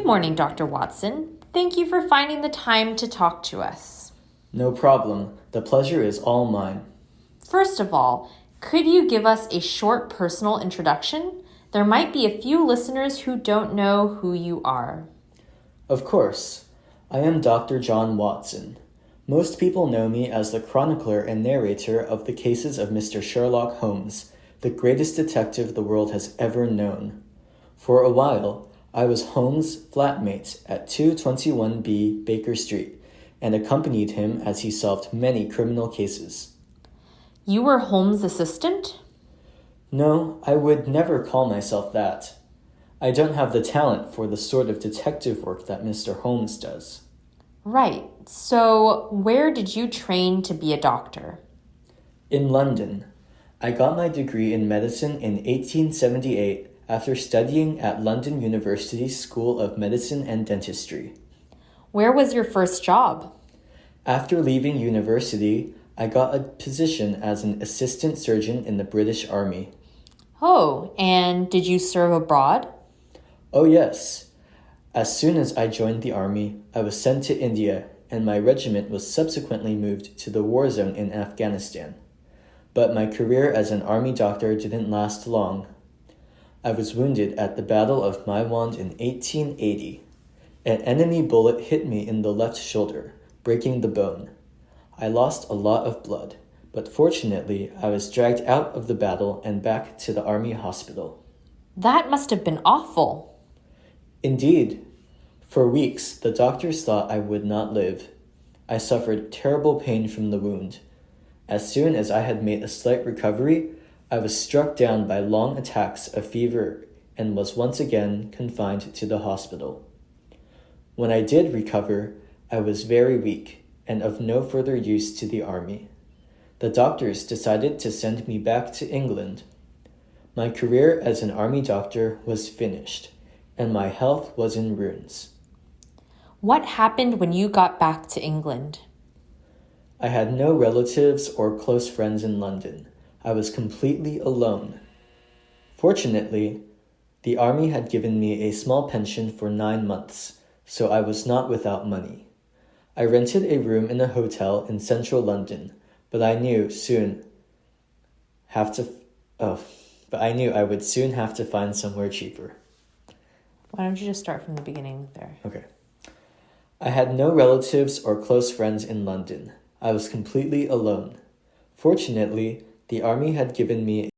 morning, Dr. Watson. Thank you for finding the time to talk to us. No problem. The pleasure is all mine. First of all, could you give us a short personal introduction? There might be a few listeners who don't know who you are. Of course. I am Dr. John Watson. Most people know me as the chronicler and narrator of the cases of Mr. Sherlock Holmes, the greatest detective the world has ever known. For a while, I was Holmes' flatmate at 221B Baker Street and accompanied him as he solved many criminal cases. You were Holmes' assistant? No, I would never call myself that. I don't have the talent for the sort of detective work that Mr. Holmes does. Right. So, where did you train to be a doctor? In London. I got my degree in medicine in 1878 after studying at London University's School of Medicine and Dentistry. Where was your first job? After leaving university, I got a position as an assistant surgeon in the British Army. Oh, and did you serve abroad? Oh yes. As soon as I joined the army, I was sent to India, and my regiment was subsequently moved to the war zone in Afghanistan. But my career as an army doctor didn't last long. I was wounded at the Battle of Maiwand in 1880. An enemy bullet hit me in the left shoulder, breaking the bone. I lost a lot of blood, but fortunately I was dragged out of the battle and back to the army hospital. That must have been awful. Indeed. For weeks, the doctors thought I would not live. I suffered terrible pain from the wound. As soon as I had made a slight recovery, I was struck down by long attacks of fever and was once again confined to the hospital. When I did recover, I was very weak and of no further use to the army. The doctors decided to send me back to England. My career as an army doctor was finished, and my health was in ruins. What happened when you got back to England? I had no relatives or close friends in London. I was completely alone. Fortunately, the army had given me a small pension for 9 months, so I was not without money. I rented a room in a hotel in central London, but I knew I would soon have to find somewhere cheaper. Why don't you just start from the beginning there? Okay. I had no relatives or close friends in London. I was completely alone. Fortunately, the army had given me